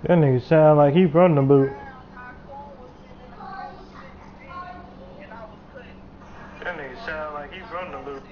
That nigga sound like he from the boot. That nigga sound like he from the boot.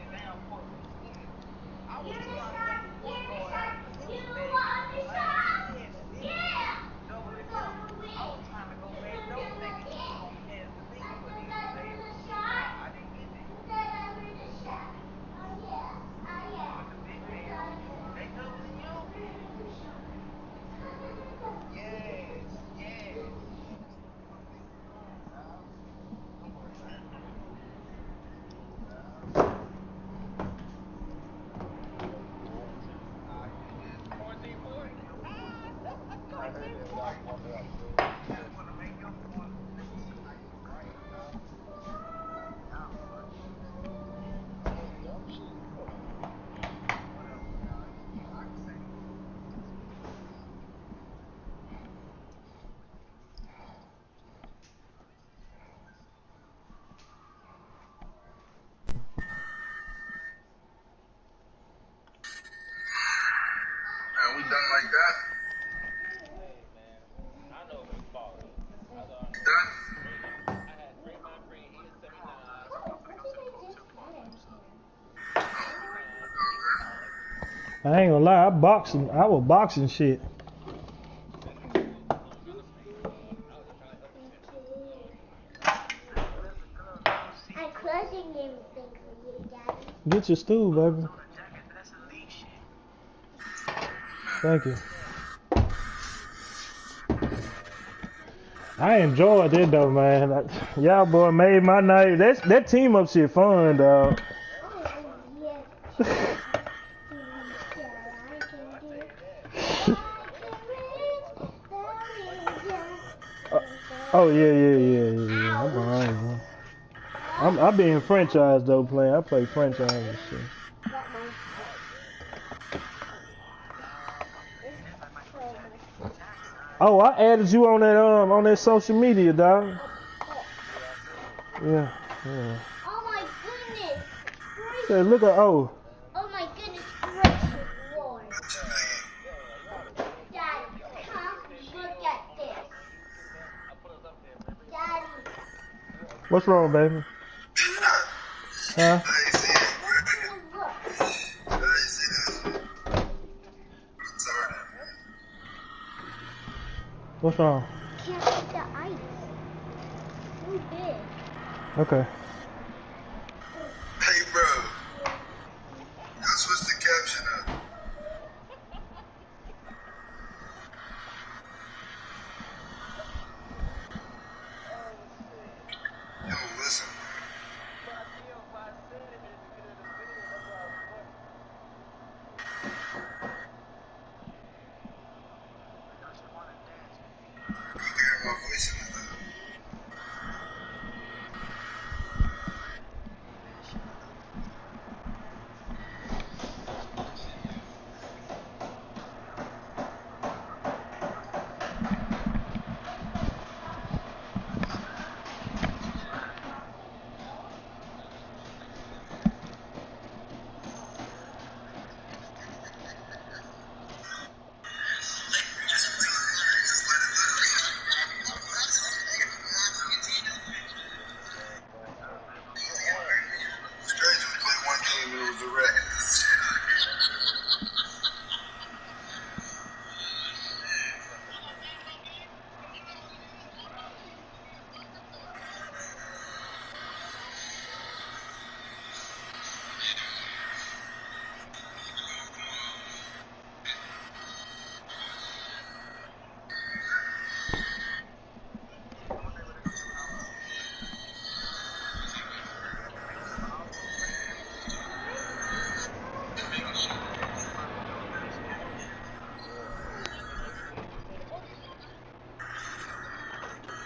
We done like that? I ain't gonna lie, I was boxing shit. Get your stool, baby. Thank you. I enjoyed it though, man. Y'all boy made my night. That team up shit fun, dog. Oh yeah. I'm behind, bro. I be in franchise though, playing. I play franchise and shit. Oh, I added you on that social media, dog. Yeah. Oh my goodness. Say, look at Oh my goodness gracious, Lord. Daddy, come look at this. Daddy. What's wrong, baby? Huh? What's wrong? Can't get the ice. Too big. Okay. Hey, bro. Y'all switch the caption up. Yo, listen. You can hear my voice in the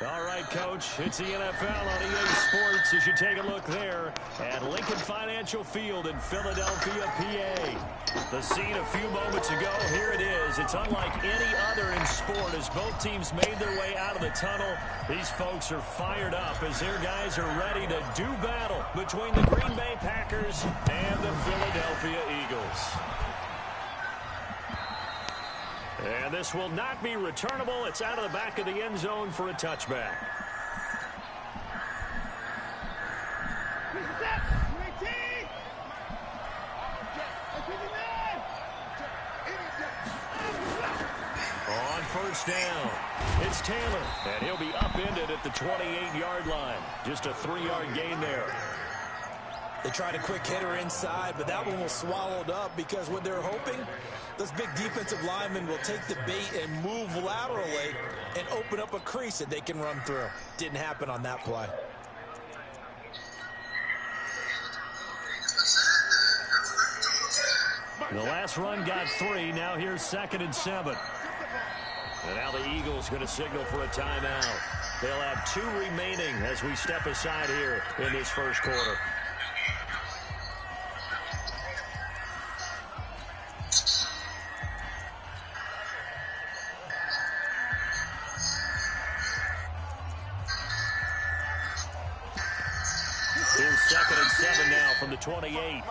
All right, Coach, it's the NFL on EA Sports as you take a look there at Lincoln Financial Field in Philadelphia, PA. The scene a few moments ago, here it is. It's unlike any other in sport as both teams made their way out of the tunnel. These folks are fired up as their guys are ready to do battle between the Green Bay Packers and the Philadelphia Eagles. And this will not be returnable. It's out of the back of the end zone for a touchback. On first down, it's Taylor, and he'll be upended at the 28-yard line. Just a 3-yard gain there. They tried a quick hitter inside, but that one was swallowed up because what they're hoping, those big defensive linemen will take the bait and move laterally and open up a crease that they can run through. Didn't happen on that play. The last run got 3. Now here's 2nd and 7. And now the Eagles going to signal for a timeout. They'll have 2 remaining as we step aside here in this first quarter. Here's 2nd and 7 now from the 28.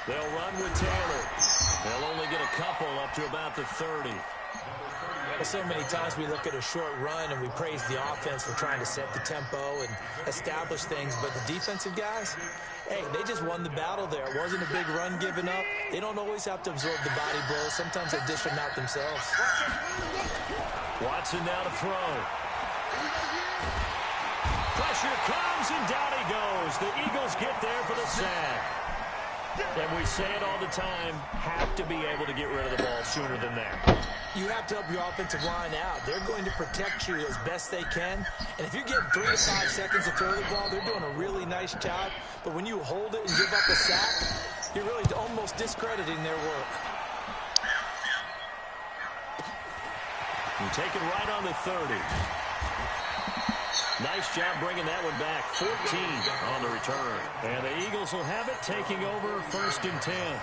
They'll run with Taylor. They'll only get a couple up to about the 30. Well, so many times we look at a short run and we praise the offense for trying to set the tempo and establish things, but the defensive guys, hey, they just won the battle there. It wasn't a big run given up. They don't always have to absorb the body blows. Sometimes they dish them out themselves. Watson now to throw. Pressure comes, and down he goes. The Eagles get there for the sack. And we say it all the time, have to be able to get rid of the ball sooner than that. You have to help your offensive line out. They're going to protect you as best they can. And if you get 3 to 5 seconds to throw the ball, they're doing a really nice job. But when you hold it and give up a sack, you're really almost discrediting their work. And take it right on the 30. Nice job bringing that one back. 14 on the return. And the Eagles will have it, taking over 1st and 10.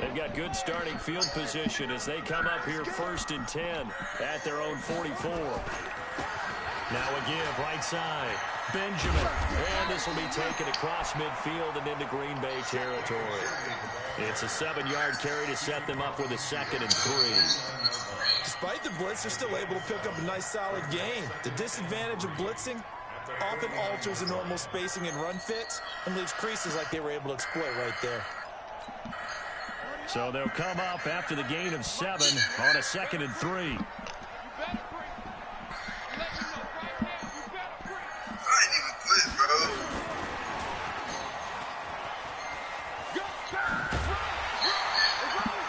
They've got good starting field position as they come up here 1st and 10 at their own 44. Now a give right side. Benjamin. And this will be taken across midfield and into Green Bay territory. It's a 7-yard carry to set them up with a 2nd and 3. Despite the blitz, they're still able to pick up a nice solid gain. The disadvantage of blitzing often alters the normal spacing and run fits and leaves creases like they were able to exploit right there. So they'll come up after the gain of 7 on a 2nd and 3.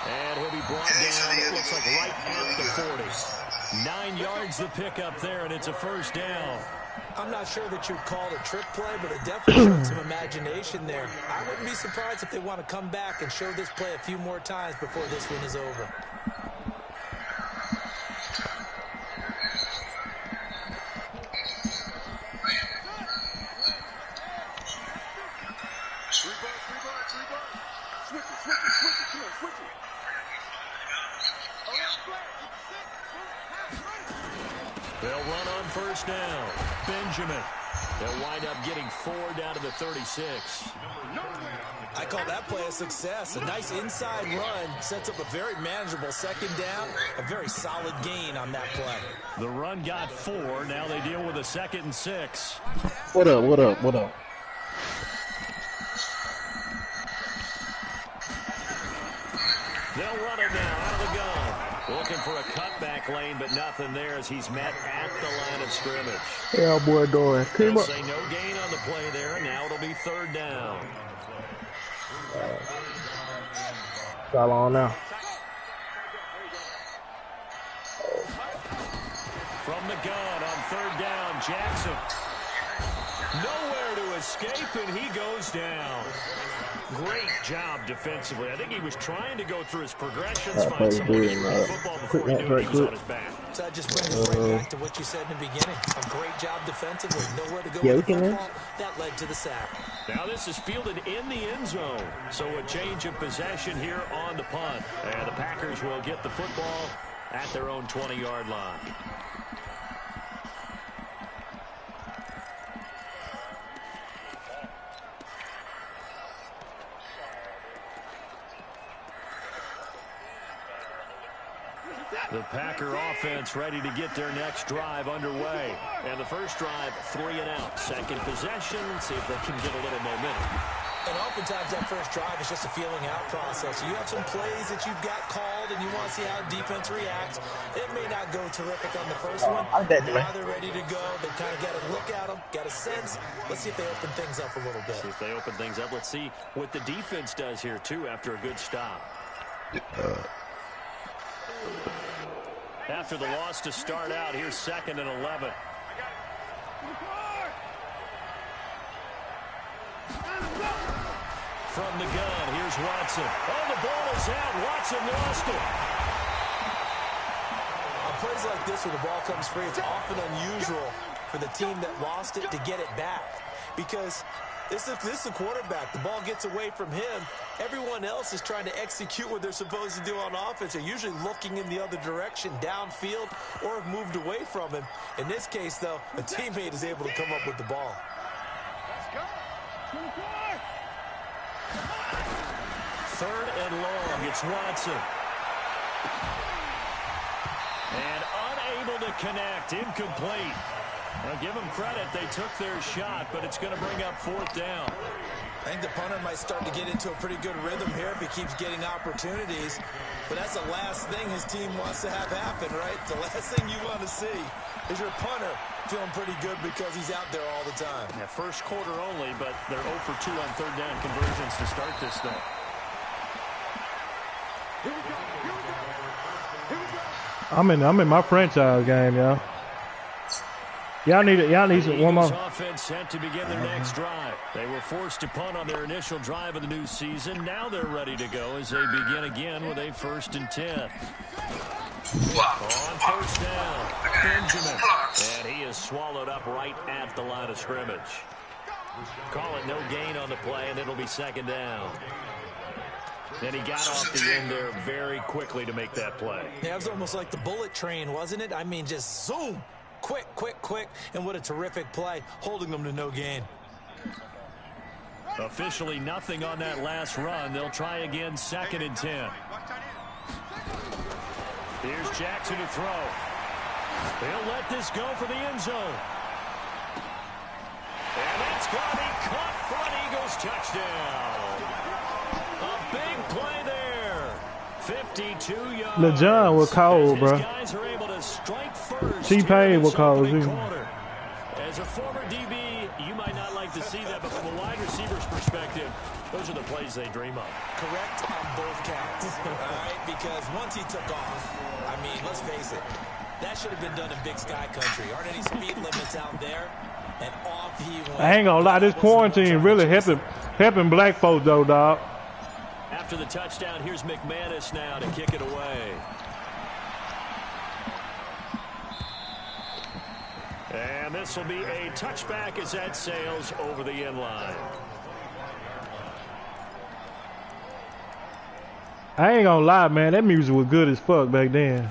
And he'll be brought down, it looks like right at the 40. 9 yards to pick up there, and it's a 1st down. I'm not sure that you'd call it a trick play, but it definitely showed some imagination there. I wouldn't be surprised if they want to come back and show this play a few more times before this one is over. They'll run on 1st down. Benjamin. They'll wind up getting 4 down to the 36. I call that play a success. A nice inside run sets up a very manageable 2nd down. A very solid gain on that play. The run got 4. Now they deal with a 2nd and 6. What up, what up, what up? They'll run it now out of the gun. Looking for a cutback lane, but nothing there as he's met at the line of scrimmage. Yeah, boy, doing. They'll say no gain on the play there, and now it'll be 3rd down. Got on now. From the gun on 3rd down, Jackson. Nowhere to his escape, and he goes down. Great job defensively. I think he was trying to go through his progressions, find someone to throw the football before he knew he was on his back. So that just brings us right back to what you said in the beginning. A great job defensively. Nowhere to go with the football. That led to the sack. Now this is fielded in the end zone. So a change of possession here on the punt. And the Packers will get the football at their own 20-yard line. The Packer offense ready to get their next drive underway. And the first drive, 3 and out. Second possession, see if they can get a little momentum. And oftentimes that first drive is just a feeling out process. You have some plays that you've got called and you want to see how defense reacts. It may not go terrific on the first one. Now they're ready to go. They've kind of got a look at them, got a sense. Let's see if they open things up a little bit. See if they open things up. Let's see what the defense does here, too, after a good stop. After the loss to start out, here's 2nd and 11. From the gun, here's Watson. Oh, the ball is out. Watson lost it. On plays like this where the ball comes free, it's often unusual for the team that lost it to get it back. Because this is the quarterback. The ball gets away from him. Everyone else is trying to execute what they're supposed to do on offense. They're usually looking in the other direction, downfield, or have moved away from him. In this case, though, a teammate is able to come up with the ball. Let's go. 3rd and long. It's Watson. And unable to connect. Incomplete. Now, give them credit. They took their shot, but it's going to bring up 4th down. I think the punter might start to get into a pretty good rhythm here if he keeps getting opportunities. But that's the last thing his team wants to have happen, right? The last thing you want to see is your punter feeling pretty good because he's out there all the time. Yeah, first quarter only, but they're 0 for 2 on 3rd down conversions to start this thing. I'm in my franchise game, y'all. Y'all need one more. Offense set to begin their next drive. They were forced to punt on their initial drive of the new season. Now they're ready to go as they begin again with a 1st and 10. On 1st down, Benjamin. And he is swallowed up right at the line of scrimmage. Call it no gain on the play, and it'll be 2nd down. And he got off the end there very quickly to make that play. Yeah, it was almost like the bullet train, wasn't it? I mean, just zoom. Quick, quick, quick, and what a terrific play, holding them to no gain. Officially nothing on that last run. They'll try again, 2nd and 10. Here's Jackson to throw. They'll let this go for the end zone. And it's going to be caught for an Eagles touchdown. A big play there. 52 yards. LeJohn was cold, bro. Guys are able to strike first. T-Pain was cold, too. As a former DB, you might not like to see that, but from a wide receiver's perspective, those are the plays they dream of. Correct on both counts, all right? Because once he took off, I mean, let's face it, that should have been done in Big Sky Country. Aren't any speed limits out there? And off he went. I ain't gonna lie, this quarantine really helping black folks, though, dog. After the touchdown, here's McManus now to kick it away. And this will be a touchback as that sails over the end line. I ain't gonna lie, man. That music was good as fuck back then.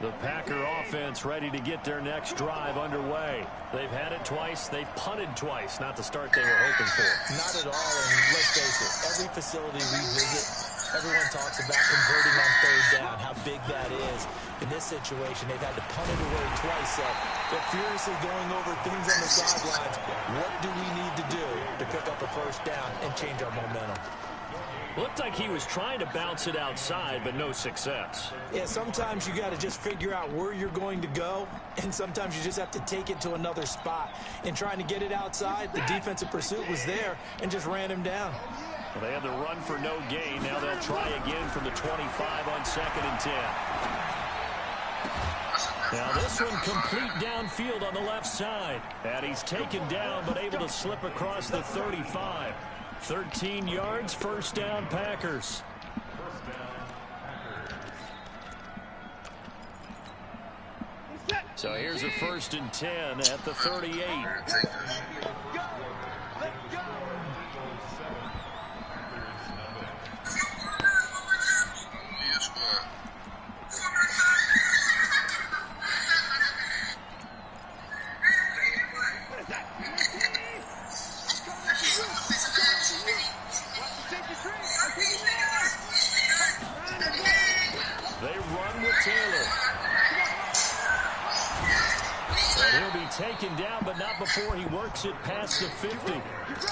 The Packer offense ready to get their next drive underway. They've had it twice. They've punted twice. Not the start they were hoping for. Not at all. And let's face it, every facility we visit, everyone talks about converting on 3rd down, how big that is. In this situation, they've had to punt it away twice. So they're furiously going over things on the sidelines. What do we need to do to pick up a 1st down and change our momentum? Looked like he was trying to bounce it outside, but no success. Yeah, sometimes you got to just figure out where you're going to go, and sometimes you just have to take it to another spot. In trying to get it outside, the defensive pursuit was there and just ran him down. Well, they had the run for no gain. Now they'll try again from the 25 on 2nd and 10. Now this one complete downfield on the left side. And he's taken down but able to slip across the 35. 13 yards, first down Packers. So here's a 1st and 10 at the 38. They run with Taylor. And he'll be taken down, but not before he works it past the 50.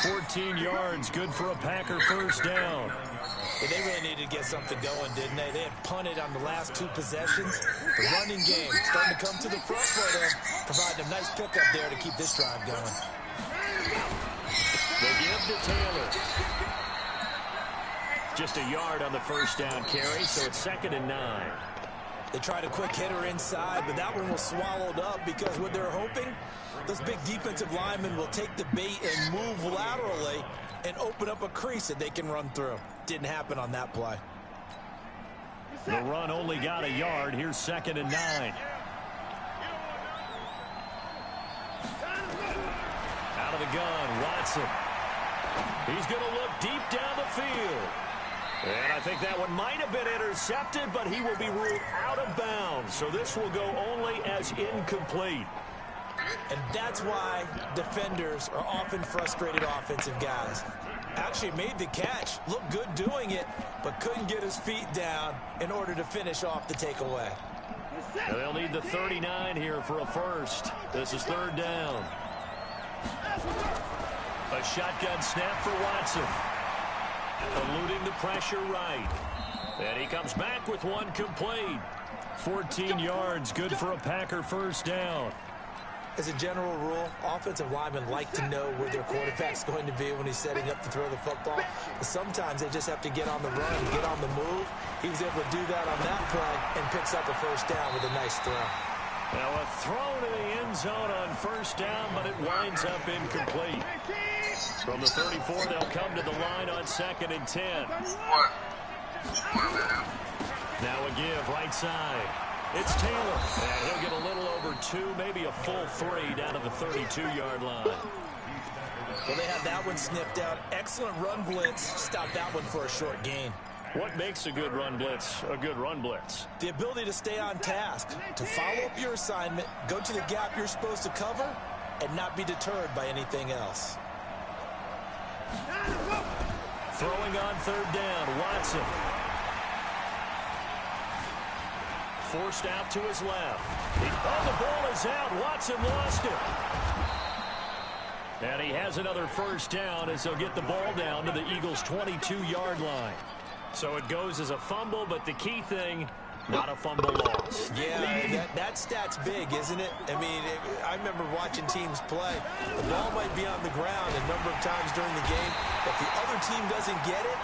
14 yards, good for a Packer first down. Yeah, they really needed to get something going, didn't they? They had punted on the last 2 possessions. The running game starting to come to the front for them, providing a nice pickup there to keep this drive going. They give to Taylor. Just a yard on the first down carry, so it's 2nd and 9. They tried a quick hitter inside, but that one was swallowed up because what they're hoping, those big defensive linemen will take the bait and move laterally and open up a crease that they can run through. Didn't happen on that play. The run only got a yard. Here's 2nd and 9. Out of the gun, Watson. He's going to look deep down the field. And I think that one might have been intercepted, but he will be ruled out of bounds. So this will go only as incomplete. And that's why defenders are often frustrated offensive guys. Actually made the catch, looked good doing it, but couldn't get his feet down in order to finish off the takeaway. And they'll need the 39 here for a first. This is 3rd down. A shotgun snap for Watson. Eluding the pressure right. And he comes back with one complete. 14 yards, good for a Packer first down. As a general rule, offensive linemen like to know where their quarterback's going to be when he's setting up to throw the football. But sometimes they just have to get on the run, get on the move. He was able to do that on that play and picks up a first down with a nice throw. Now a throw to the end zone on first down, but it winds up incomplete. From the 34, they'll come to the line on 2nd and 10. Now a give right side. It's Taylor. And he'll get a little over 2, maybe a full 3 down to the 32-yard line. Well, they had that one sniffed out. Excellent run blitz. Stopped that one for a short gain. What makes a good run blitz a good run blitz? The ability to stay on task, to follow up your assignment, go to the gap you're supposed to cover, and not be deterred by anything else. Throwing on 3rd down, Watson. Forced out to his left. The ball is out. Watson lost it. And he has another first down as they'll get the ball down to the Eagles' 22-yard line. So it goes as a fumble, but the key thing, not a fumble loss. Yeah, that stat's big, isn't it? I mean, I remember watching teams play. The ball might be on the ground a number of times during the game, but if the other team doesn't get it,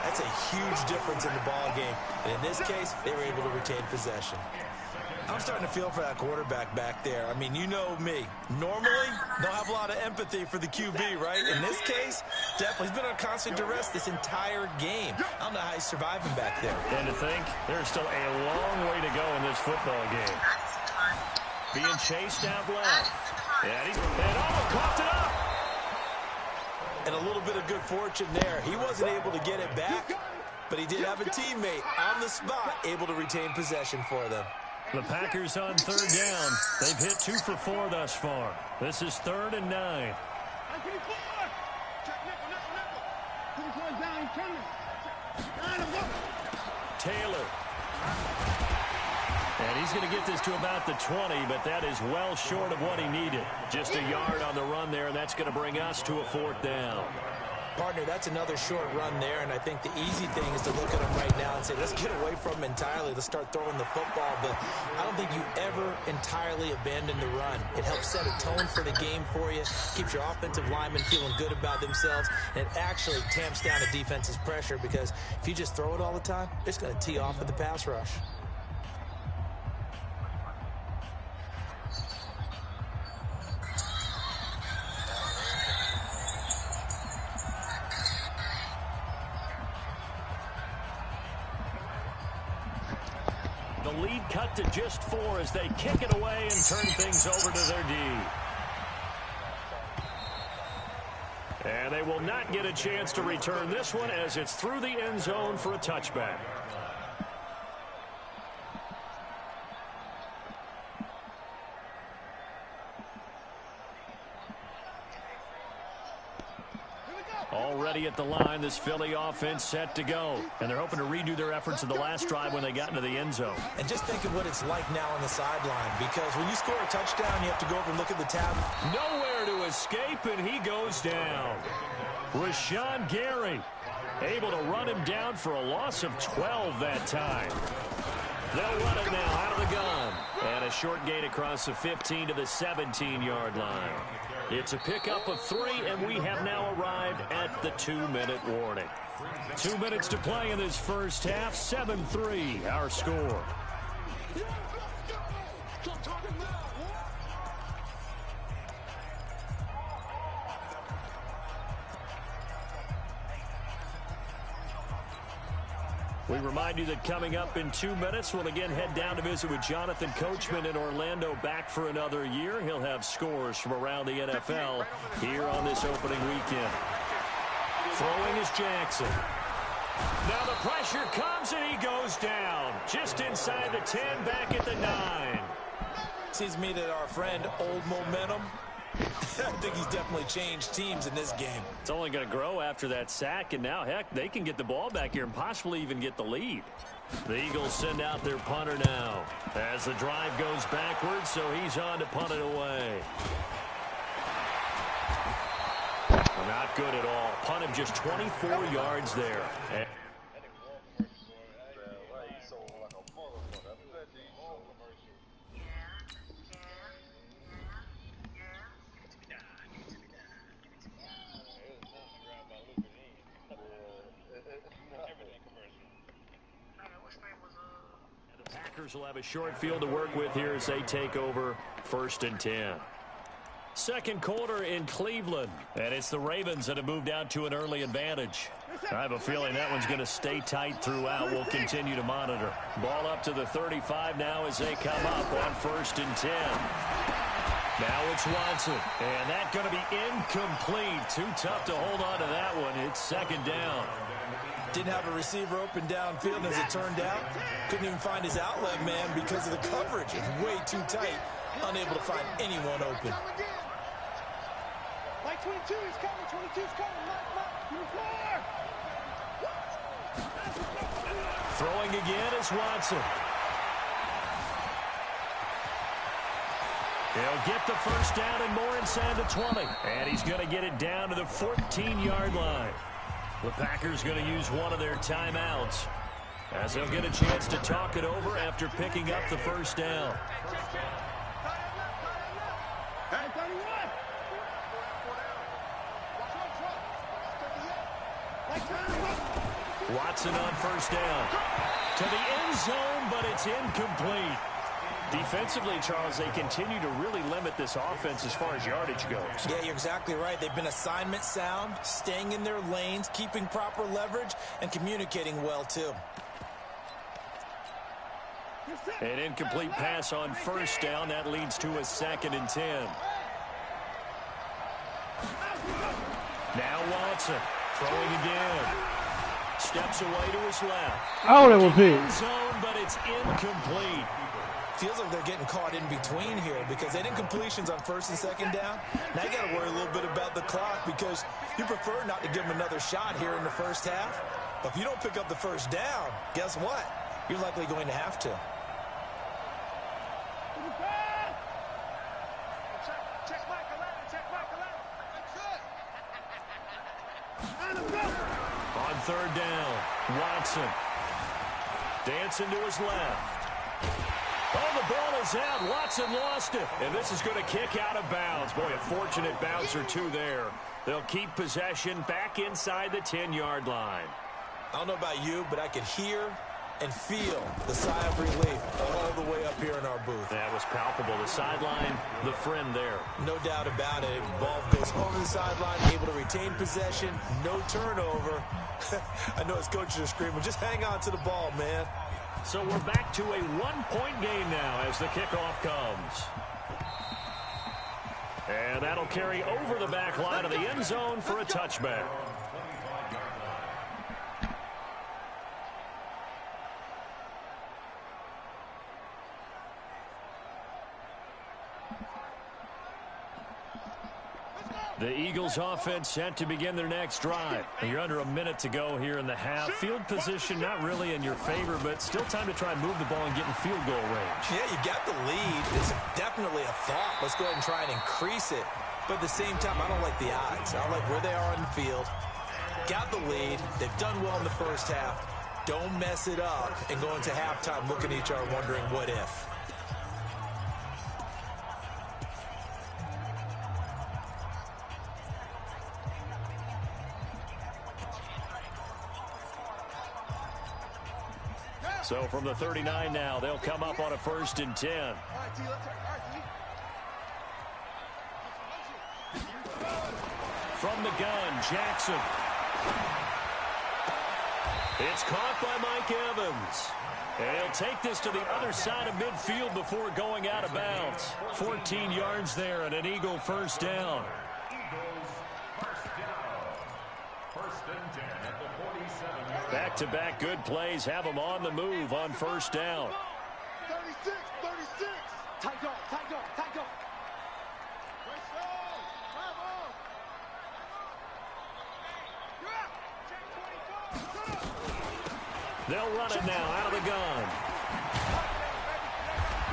that's a huge difference in the ball game. And in this case, they were able to retain possession. I'm starting to feel for that quarterback back there. I mean, you know me. Normally, don't have a lot of empathy for the QB, right? In this case, definitely. He's been on constant duress this entire game. I don't know how he's surviving back there. And to think, there's still a long way to go in this football game. Being chased out left. And almost coughed it up. And a little bit of good fortune there. He wasn't able to get it back, but he did have a teammate on the spot able to retain possession for them. The Packers on 3rd down. They've hit 2 for 4 thus far. This is 3rd and 9. Taylor. And he's going to get this to about the 20, but that is well short of what he needed. Just a yard on the run there, and that's going to bring us to a 4th down. Partner, that's another short run there, and I think the easy thing is to look at him right now and say, let's get away from him entirely. Let's start throwing the football, but I don't think you ever entirely abandon the run. It helps set a tone for the game for you, keeps your offensive linemen feeling good about themselves, and it actually tamps down the defense's pressure because if you just throw it all the time, it's going to tee off with the pass rush. the lead cut to just 4 as they kick it away and turn things over to their D. And they will not get a chance to return this one as it's through the end zone for a touchback. Already at the line, this Philly offense set to go. And they're hoping to redo their efforts in the last drive when they got into the end zone. And just think of what it's like now on the sideline, because when you score a touchdown, you have to go over and look at the tab. Nowhere to escape, and he goes down. Rashawn Gary able to run him down for a loss of 12 that time. They'll run it now out of the gun. And a short gain across the 15 to the 17-yard line. It's a pickup of 3, and we have now arrived at the 2-minute warning. 2 minutes to play in this first half. 7-3, our score. We remind you that coming up in 2 minutes, we'll again head down to visit with Jonathan Coachman in Orlando, back for another year. He'll have scores from around the NFL here on this opening weekend. Throwing is Jackson. Now the pressure comes and he goes down. Just inside the 10, back at the 9. Seems to me that our friend, Old Momentum, I think he's definitely changed teams in this game. It's only going to grow after that sack, and now, heck, they can get the ball back here and possibly even get the lead. The Eagles send out their punter now as the drive goes backwards, so he's on to punt it away. Not good at all. Punt him just 24 yards there. The Packers will have a short field to work with here as they take over 1st and 10. Second quarter in Cleveland, and it's the Ravens that have moved out to an early advantage. I have a feeling that one's going to stay tight throughout. We'll continue to monitor. Ball up to the 35 now as they come up on 1st and 10. Now it's Watson, and that's going to be incomplete. Too tough to hold on to that one. It's 2nd down. Didn't have a receiver open downfield, as it turned out. Couldn't even find his outlet man because of the coverage. It's way too tight. Unable to find anyone open. Like 22 is coming. 22 is coming. Throwing again is Watson. He'll get the first down and more inside the 20. And he's going to get it down to the 14-yard line. The Packers going to use one of their timeouts as they'll get a chance to talk it over after picking up the first down. Watson on first down. To the end zone, but it's incomplete. Defensively, Charles, they continue to really limit this offense as far as yardage goes. Yeah, you're exactly right. They've been assignment sound, staying in their lanes, keeping proper leverage, and communicating well, too. An incomplete pass on first down. That leads to a 2nd and 10. Now Watson throwing again. Steps away to his left. Oh, that was big. Zone, but it's incomplete. Feels like they're getting caught in between here because they didn't completions on 1st and 2nd down. Now you got to worry a little bit about the clock because you prefer not to give them another shot here in the first half. But if you don't pick up the first down, guess what? You're likely going to have to. On 3rd down, Watson dancing to his left. Oh, the ball is out. Watson lost it. And this is going to kick out of bounds. Boy, a fortunate bounce or two there. They'll keep possession back inside the 10-yard line. I don't know about you, but I could hear and feel the sigh of relief all the way up here in our booth. That was palpable. The sideline, the friend there. No doubt about it. Ball goes over the sideline, able to retain possession, no turnover. I know his coaches are screaming, just hang on to the ball, man. So we're back to a one-point game now as the kickoff comes. And that'll carry over the back line of the end zone for a touchback. The Eagles offense set to begin their next drive. You're under a minute to go here in the half. Field position not really in your favor, but still time to try and move the ball and get in field goal range. Yeah, you got the lead. It's definitely a thought. Let's go ahead and try and increase it. But at the same time, I don't like the odds. I don't like where they are on the field. Got the lead. They've done well in the first half. Don't mess it up and go into halftime looking at each other wondering what if. So from the 39 now, they'll come up on a 1st and 10. From the gun, Jackson. It's caught by Mike Evans. And he'll take this to the other side of midfield before going out of bounds. 14 yards there and an Eagle 1st down. Back-to-back good plays have them on the move on 1st down. 36. Tight go. They'll run it now out of the gun.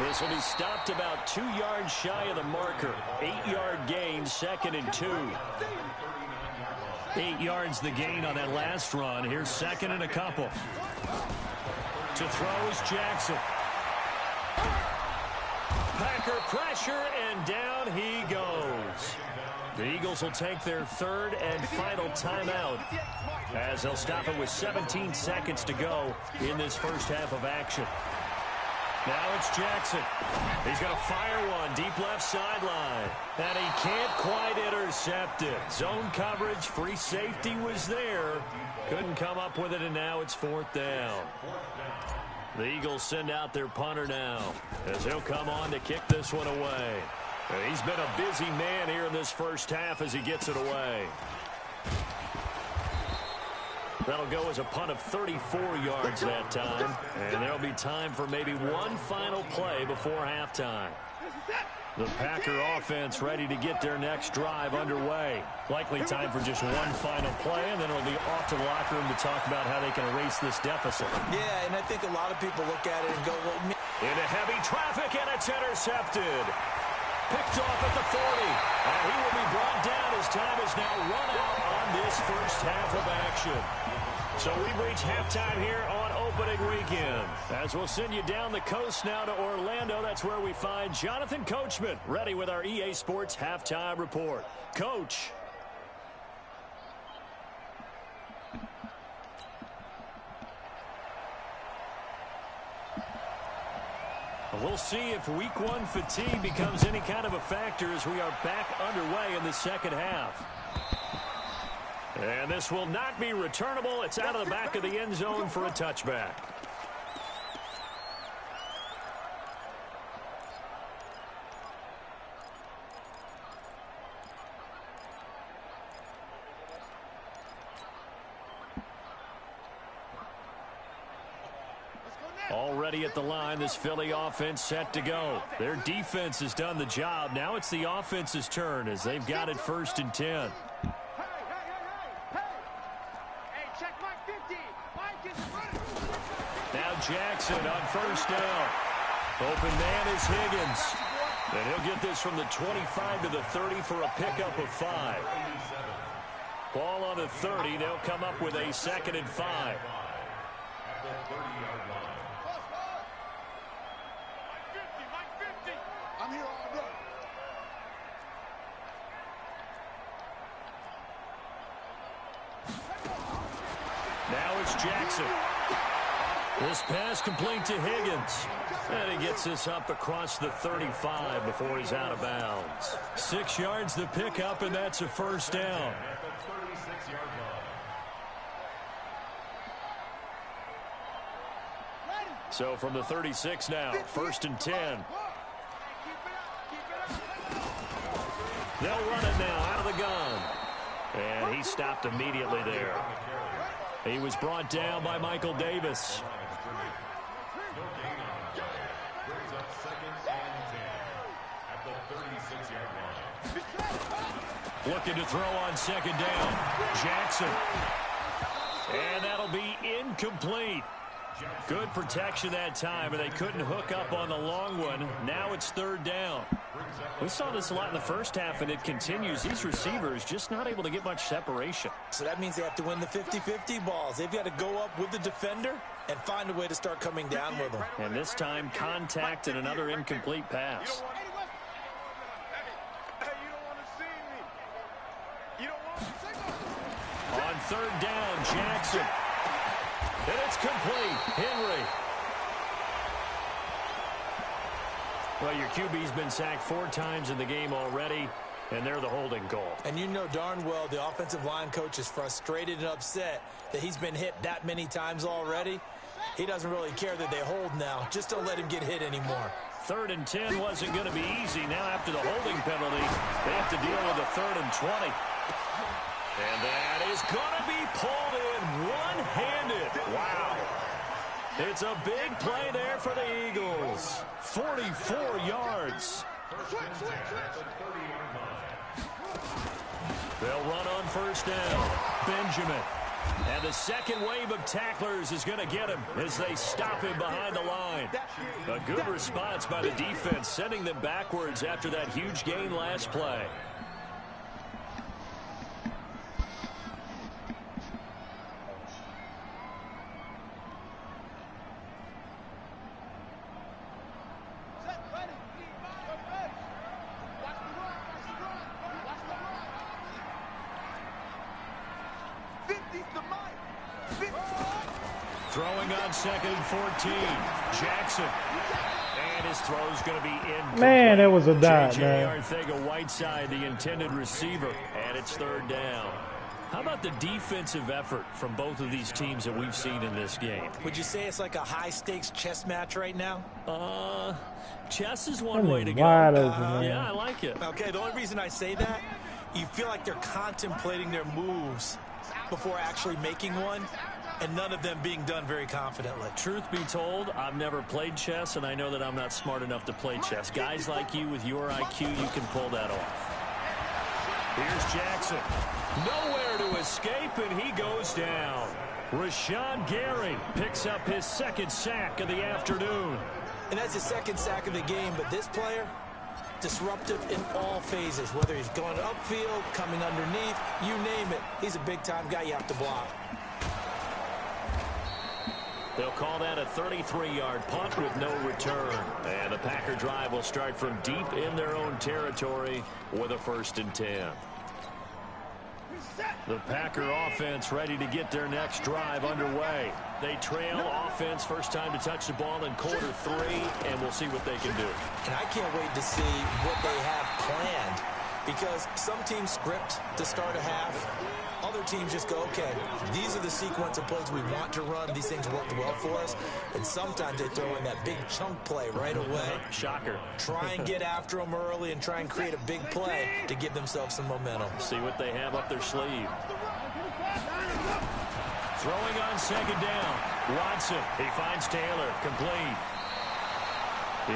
This will be stopped about 2 yards shy of the marker. 8-yard gain, 2nd and 2. 8 yards the gain on that last run. Here's 2nd and a couple. To throw is Jackson. Packer pressure, and down he goes. The Eagles will take their 3rd and final timeout as they'll stop it with 17 seconds to go in this first half of action. Now it's Jackson. He's going to fire one deep left sideline. And he can't quite intercept it. Zone coverage, free safety was there. Couldn't come up with it, and now it's 4th down. The Eagles send out their punter now as he'll come on to kick this one away. And he's been a busy man here in this first half as he gets it away. That'll go as a punt of 34 yards that time. And there'll be time for maybe one final play before halftime. The Packer offense ready to get their next drive underway. Likely time for just one final play, and then it'll be off to the locker room to talk about how they can erase this deficit. Yeah, and I think a lot of people look at it and go, well, into heavy traffic, and it's intercepted. Picked off at the 40. And he will be brought down as time is now run out on this first half of action. So we've reached halftime here on opening weekend. As we'll send you down the coast now to Orlando, that's where we find Jonathan Coachman ready with our EA Sports halftime report. Coach. We'll see if week 1 fatigue becomes any kind of a factor as we are back underway in the second half. And this will not be returnable. It's out of the back of the end zone for a touchback. Already at the line, this Philly offense set to go. Their defense has done the job. Now it's the offense's turn as they've got it 1st and 10. Now Jackson on 1st down. Open man is Higgins. And he'll get this from the 25 to the 30 for a pickup of 5. Ball on the 30. They'll come up with a 2nd and 5. I'm here all day. Now it's Jackson. This pass complete to Higgins. And he gets this up across the 35 before he's out of bounds. 6 yards the pickup, and that's a 1st down. So from the 36 now, 1st and 10. They'll run it now out of the gun. And he stopped immediately there. He was brought down by Michael Davis. Looking to throw on 2nd down. Jackson. And that'll be incomplete. Good protection that time, and they couldn't hook up on the long one. Now it's 3rd down. We saw this a lot in the first half, and it continues. These receivers just not able to get much separation. So that means they have to win the 50-50 balls. They've got to go up with the defender and find a way to start coming down with them. And this time, contact and another incomplete pass. On 3rd down, Jackson. And it's complete. Henry. Well, your QB's been sacked 4 times in the game already, and they're the holding call. And you know darn well the offensive line coach is frustrated and upset that he's been hit that many times already. He doesn't really care that they hold now. Just don't let him get hit anymore. 3rd and 10 wasn't going to be easy. Now after the holding penalty, they have to deal with a 3rd and 20. And that is going to be pulled in one-handed. Wow. It's a big play there for the Eagles. 44 yards. They'll run on 1st down. Benjamin. And the second wave of tacklers is going to get him as they stop him behind the line. A good response by the defense, sending them backwards after that huge gain last play. Throwing on 2nd and 14. Jackson. And his throw's going to be in. Man, that was a dot, man. Arcega-Whiteside, the intended receiver. And it's 3rd down. How about the defensive effort from both of these teams that we've seen in this game? Would you say it's like a high-stakes chess match right now? Chess is one way to go. Wide open, man. Yeah, I like it. Okay, the only reason I say that, you feel like they're contemplating their moves before actually making one, and none of them being done very confidently. Truth be told, I've never played chess, and I know that I'm not smart enough to play chess. Guys like you with your IQ, you can pull that off. Here's Jackson. Nowhere to escape, and he goes down. Rashawn Gary picks up his 2nd sack of the afternoon. And that's his 2nd sack of the game, but this player, disruptive in all phases, whether he's going upfield, coming underneath, you name it. He's a big-time guy you have to block. They'll call that a 33-yard punt with no return. And the Packer drive will start from deep in their own territory with a 1st and 10. The Packer offense ready to get their next drive underway. They trail offense, first time to touch the ball in quarter 3, and we'll see what they can do. And I can't wait to see what they have planned, because some teams script to start a half. Other teams just go, okay, these are the sequence of plays we want to run. These things worked well for us. And sometimes they throw in that big chunk play right away. Shocker. Try and get after them early and try and create a big play to give themselves some momentum. See what they have up their sleeve. Throwing on 2nd down. Watson. He finds Taylor. Complete.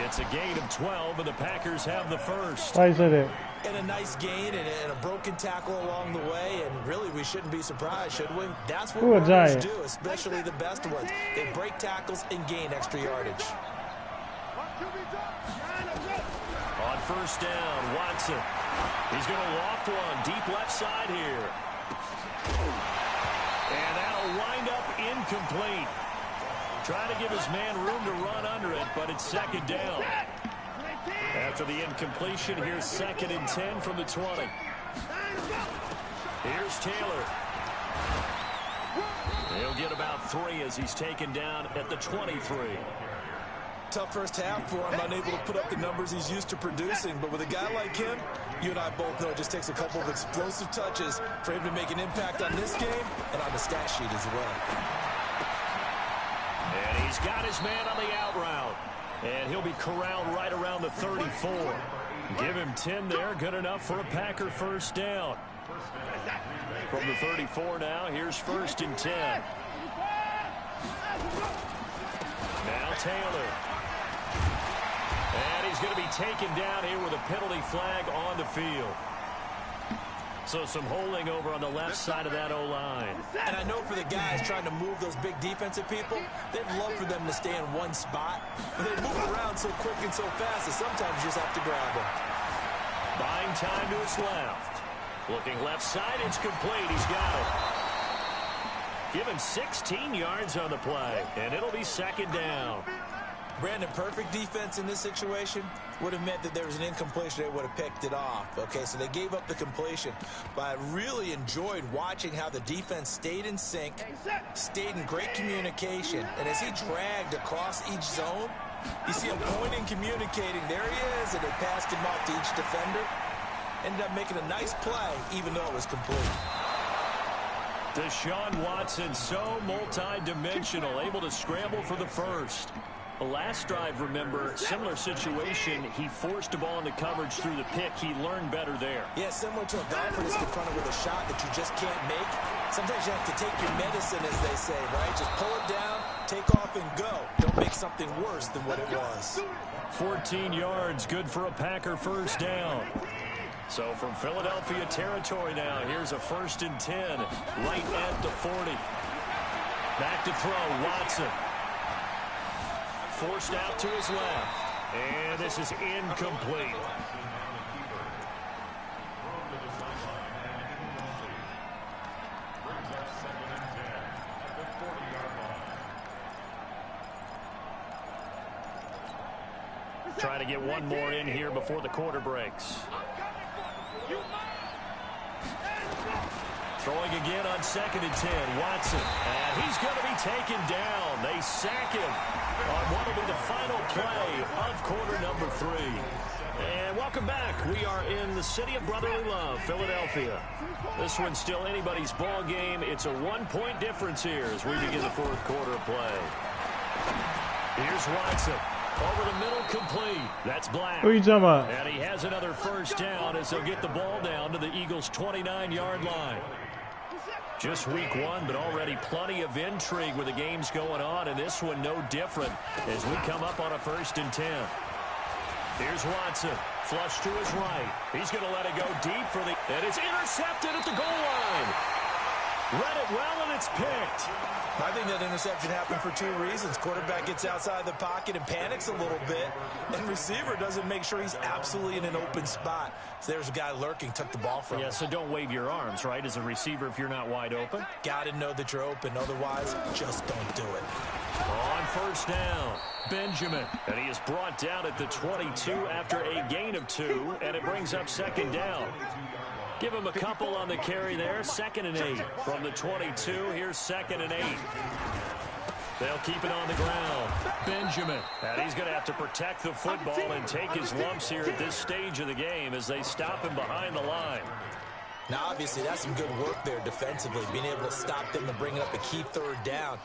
It's a gain of 12, and the Packers have the first. Why is that? And a nice gain and a broken tackle along the way, and really we shouldn't be surprised, should we? That's what runners do, especially the best ones. They break tackles and gain extra yardage. On 1st down, Watson. He's going to loft one deep left side here. And that'll wind up incomplete. Trying to give his man room to run under it, but it's 2nd down. After the incompletion, here's 2nd and 10 from the 20. Here's Taylor. He'll get about 3 as he's taken down at the 23. Tough first half for him, unable to put up the numbers he's used to producing. But with a guy like him, you and I both know it just takes a couple of explosive touches for him to make an impact on this game and on the stat sheet as well. And he's got his man on the out route. And he'll be corralled right around the 34. Give him 10 there. Good enough for a Packer first down. From the 34 now, here's 1st and 10. Now Taylor. And he's going to be taken down here with a penalty flag on the field. So some holding over on the left side of that O-line. And I know for the guys trying to move those big defensive people, they'd love for them to stay in one spot. But they move around so quick and so fast that sometimes you just have to grab them. Buying time to his left. Looking left side, it's complete. He's got it. Given 16 yards on the play, and it'll be 2nd down. Brandon, perfect defense in this situation would have meant that there was an incompletion. They would have picked it off. Okay, so they gave up the completion. But I really enjoyed watching how the defense stayed in sync, stayed in great communication. And as he dragged across each zone, you see him pointing, communicating. There he is, and they passed him off to each defender. Ended up making a nice play, even though it was complete. Deshaun Watson, so multi-dimensional, able to scramble for the first. The last drive, remember, similar situation. He forced a ball into coverage through the pick. He learned better there. Yeah, similar to a golfer that's confronted with a shot that you just can't make. Sometimes you have to take your medicine, as they say, right? Just pull it down, take off, and go. Don't make something worse than what it was. 14 yards, good for a Packer first down. So from Philadelphia territory now, here's a 1st and 10, right at the 40. Back to throw, Watson. Forced out to his left. And this is incomplete. Trying to get one more in here before the quarter breaks. Throwing again on 2nd and 10. Watson. And he's going to be taken down. They sack him on what will be the final play of quarter number 3. And welcome back. We are in the city of brotherly love, Philadelphia. This one's still anybody's ball game. It's a 1-point difference here as we begin the 4th quarter of play. Here's Watson. Over the middle, complete. That's Black. Who are you talking about? And he has another first down as they'll get the ball down to the Eagles' 29-yard line. Just week 1, but already plenty of intrigue with the games going on, and this one no different as we come up on a 1st and 10. Here's Watson, flush to his right. He's going to let it go deep for the, and it's intercepted at the goal line. Read it well, and it's picked. I think that interception happened for 2 reasons. Quarterback gets outside the pocket and panics a little bit, and receiver doesn't make sure he's absolutely in an open spot. So there's a guy lurking, took the ball from him. Yeah, so don't wave your arms, right, as a receiver if you're not wide open. Got to know that you're open. Otherwise, just don't do it. On 1st down, Benjamin. And he is brought down at the 22 after a gain of 2, and it brings up 2nd down. Give him a couple on the carry there. 2nd and 8 from the 22. Here's 2nd and 8. They'll keep it on the ground. Benjamin. And he's going to have to protect the football and take his lumps here at this stage of the game as they stop him behind the line. Now, obviously, that's some good work there defensively, being able to stop them and bring up a key 3rd down.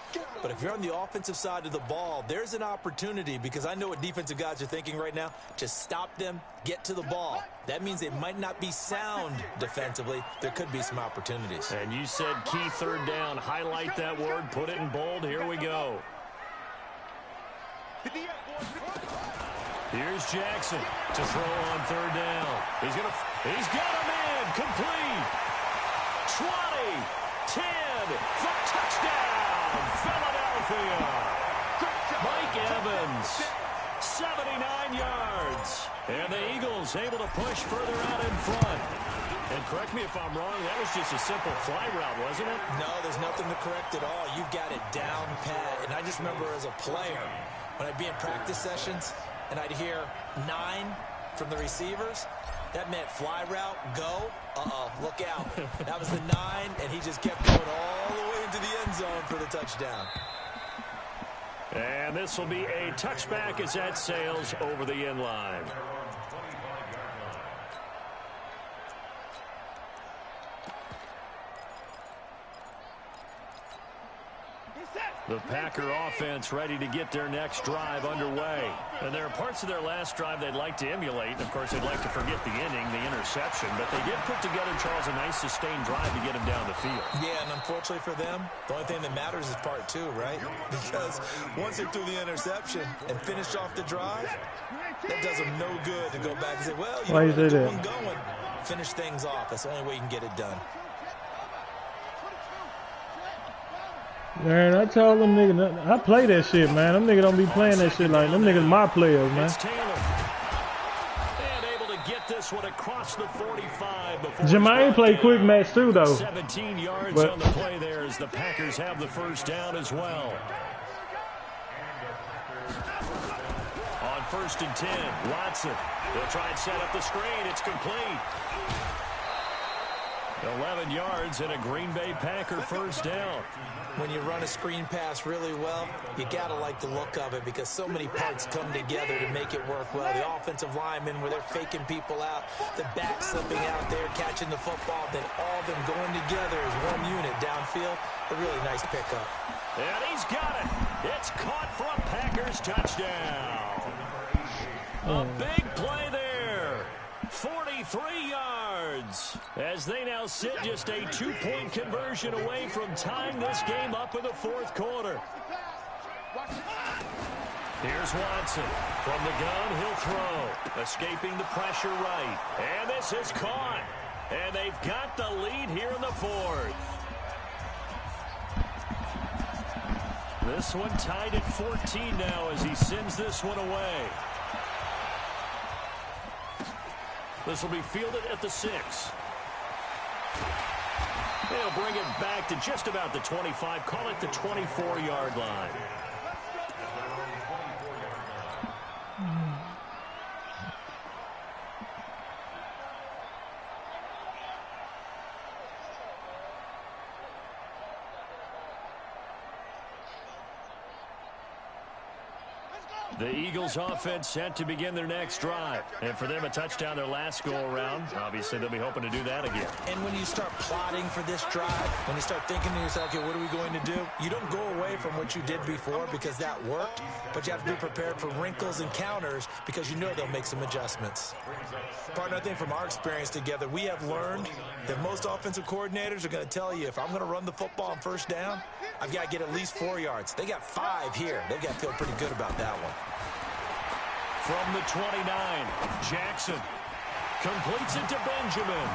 But if you're on the offensive side of the ball, there's an opportunity, because I know what defensive guys are thinking right now. Just stop them, get to the ball. That means they might not be sound defensively. There could be some opportunities. And you said key 3rd down. Highlight that word. Put it in bold. Here we go. Here's Jackson to throw on 3rd down. He's got a man complete. 20, 10 for touchdown, Philadelphia. Mike Evans, 79 yards. And the Eagles able to push further out in front. And correct me if I'm wrong, that was just a simple fly route, wasn't it? No, there's nothing to correct at all. You've got it down pat. And I just remember as a player, when I'd be in practice sessions, and I'd hear 9 from the receivers, that meant fly route, go, look out. That was the 9, and he just kept going all the way into the end zone for the touchdown. And this will be a touchback as that sails over the end line. The Packer offense ready to get their next drive underway. And there are parts of their last drive they'd like to emulate. Of course, they'd like to forget the inning, the interception. But they did put together, Charles, a nice sustained drive to get them down the field. Yeah, and unfortunately for them, the only thing that matters is part two, right? Because once they threw the interception and finished off the drive, that does them no good to go back and say, well, you know, get one going. Finish things off. That's the only way you can get it done. Man, I told them niggas, I play that shit, man. Them niggas don't be playing that shit like them niggas my players, man. It's Taylor. And able to get this one across the 45 before Jermaine played quick match too, though. 17 yards on the play there as the Packers have the first down as well. On 1st and 10, Watson. They'll try and set up the screen. It's complete. 11 yards and a Green Bay Packer first down. When you run a screen pass really well, you got to like the look of it because so many parts come together to make it work well. The offensive linemen where they're faking people out, the back slipping out there, catching the football, then all of them going together as one unit downfield. A really nice pickup. And he's got it. It's caught for a Packers touchdown. A big play there. 43 yards as they now sit just a 2-point conversion away from tying this game up in the fourth quarter. Here's Watson. From the gun, he'll throw. Escaping the pressure right. And this is caught. And they've got the lead here in the fourth. This one tied at 14 now as he sends this one away. This will be fielded at the 6. They'll bring it back to just about the 25. Call it the 24-yard line. The Eagles offense set to begin their next drive. And for them, a touchdown their last go-around. Obviously, they'll be hoping to do that again. And when you start plotting for this drive, when you start thinking to yourself, okay, what are we going to do? You don't go away from what you did before because that worked, but you have to be prepared for wrinkles and counters because you know they'll make some adjustments. Partner, I think from our experience together, we have learned that most offensive coordinators are going to tell you, if I'm going to run the football on first down, I've got to get at least 4 yards. They got 5 here. They've got to feel pretty good about that one. From the 29, Jackson completes it to Benjamin.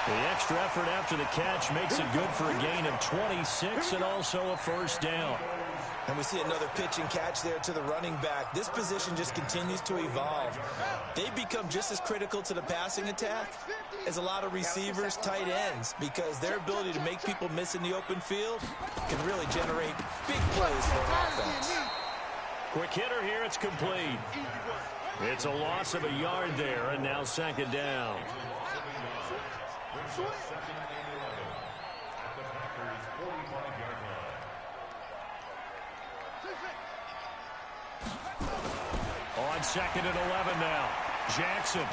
The extra effort after the catch makes it good for a gain of 26 and also a first down. And we see another pitch and catch there to the running back. This position just continues to evolve. They become just as critical to the passing attack as a lot of receivers, tight ends, because their ability to make people miss in the open field can really generate big plays for an offense. Quick hitter here, it's complete. It's a loss of a yard there, and now 2nd down. On 2nd and 11 now. Jackson.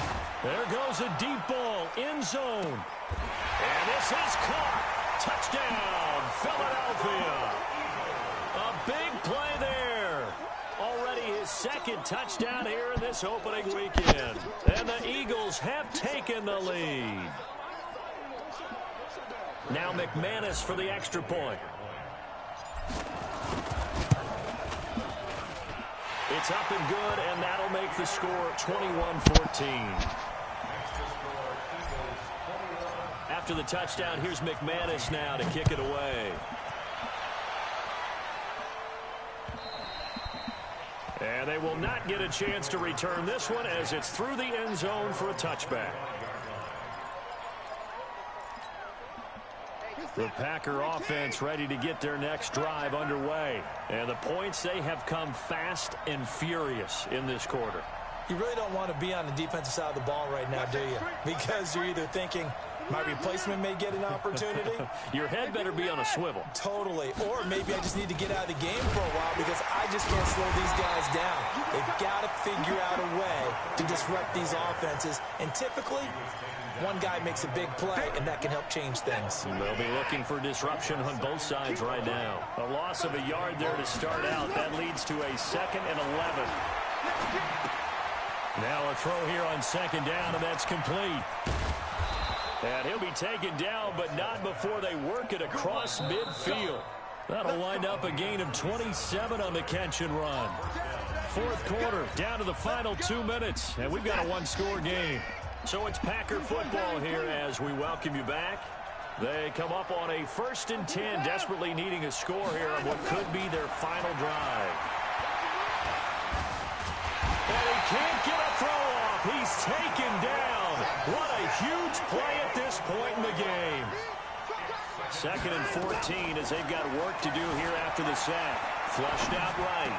There goes a deep ball. End zone. And this is caught. Touchdown, Philadelphia. A big play there. Already his 2nd touchdown here in this opening weekend. And the Eagles have taken the lead. Now McManus for the extra point. It's up and good, and that'll make the score 21-14. After the touchdown, here's McManus now to kick it away. And they will not get a chance to return this one as it's through the end zone for a touchback. The Packer offense ready to get their next drive underway. And the points, they have come fast and furious in this quarter. You really don't want to be on the defensive side of the ball right now, do you? Because you're either thinking, My replacement may get an opportunity. Your head better be on a swivel. Totally. Or maybe I just need to get out of the game for a while because I just can't slow these guys down. They've got to figure out a way to disrupt these offenses. And typically, one guy makes a big play, and that can help change things. They'll be looking for disruption on both sides right now. A loss of a yard there to start out. That leads to a 2nd and 11. Now a throw here on 2nd down, and that's complete. And he'll be taken down, but not before they work it across midfield. That'll wind up a gain of 27 on the catch and run. 4th quarter, down to the final 2 minutes, and we've got a one-score game. So it's Packer football here as we welcome you back. They come up on a 1st and 10, desperately needing a score here on what could be their final drive. And he can't get a throw off. He's taken down. What a huge play at this point in the game. 2nd and 14 as they've got work to do here after the sack. Flushed out right.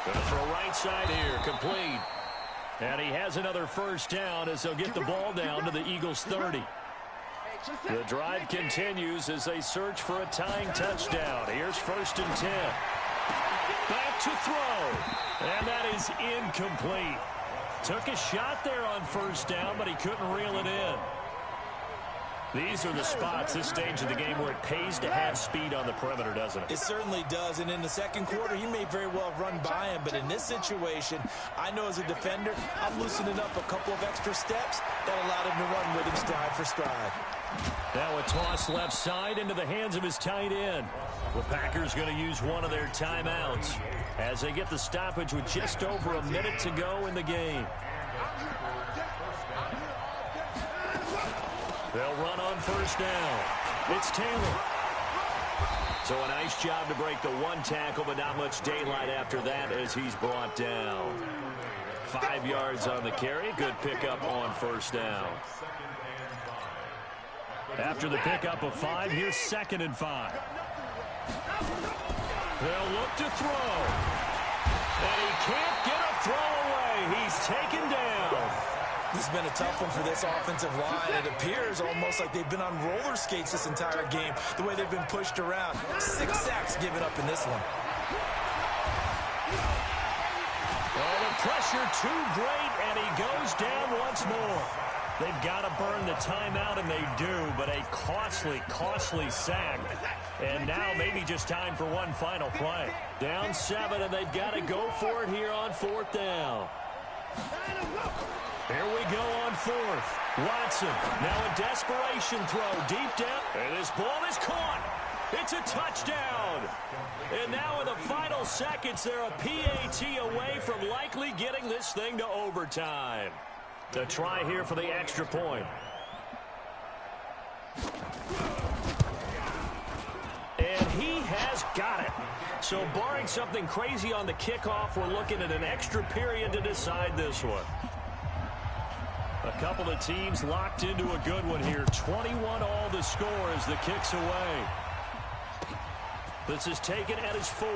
Going to throw right side here, complete. And he has another 1st down as they'll get the ball down to the Eagles' 30. The drive continues as they search for a tying touchdown. Here's 1st and 10. Back to throw. And that is incomplete. Took a shot there on 1st down, but he couldn't reel it in. These are the spots, this stage of the game, where it pays to have speed on the perimeter, doesn't it? It certainly does, and in the 2nd quarter, he may very well have run by him, but in this situation, I know as a defender, I'm loosening up a couple of extra steps that allowed him to run with him stride for stride. Now a toss left side into the hands of his tight end. The Packers going to use one of their timeouts as they get the stoppage with just over a minute to go in the game. They'll run on 1st down. It's Taylor. So a nice job to break the 1 tackle, but not much daylight after that as he's brought down. 5 yards on the carry. Good pickup on 1st down. After the pickup of 5, here's 2nd and 5. They'll look to throw. And he can't get a throw away. He's taken down. This has been a tough one for this offensive line. It appears almost like they've been on roller skates this entire game, the way they've been pushed around. 6 sacks given up in this one. Oh, the pressure too great, and he goes down once more. They've got to burn the timeout, and they do, but a costly, costly sack. And now maybe just time for one final play. Down 7, and they've got to go for it here on 4th down. Here we go on 4th. Watson, now a desperation throw deep down. And this ball is caught. It's a touchdown. And now in the final seconds, they're a PAT away from likely getting this thing to overtime. The try here for the extra point. And he has got it. So barring something crazy on the kickoff, we're looking at an extra period to decide this one. A couple of teams locked into a good one here. 21 all the score as the kick's away. This is taken at his 4.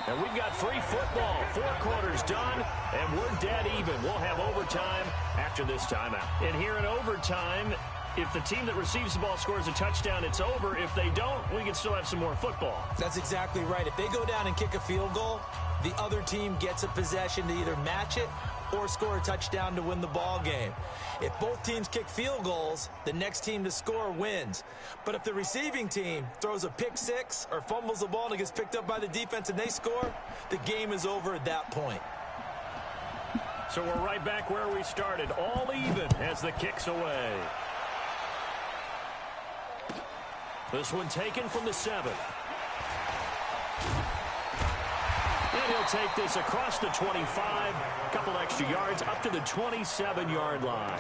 And we've got free football. 4 quarters done, and we're dead even. We'll have overtime after this timeout. And here in overtime, if the team that receives the ball scores a touchdown, it's over. If they don't, we can still have some more football. That's exactly right. If they go down and kick a field goal, the other team gets a possession to either match it or score a touchdown to win the ball game. If both teams kick field goals, the next team to score wins. But if the receiving team throws a pick 6 or fumbles the ball and it gets picked up by the defense and they score, the game is over at that point. So we're right back where we started, all even as the kick's away. This one taken from the 7. And he'll take this across the 25, a couple extra yards up to the 27-yard line.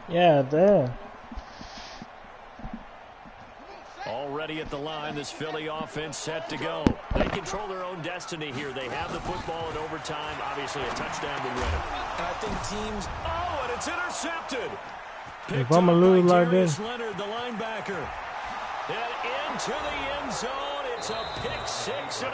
Yeah, damn. Already at the line, this Philly offense set to go. They control their own destiny here. They have the football in overtime. Obviously, a touchdown would win it. And I think teams... Oh, and it's intercepted. If I'm going to lose like this. Leonard, the linebacker. And into the end zone. It's a pick six.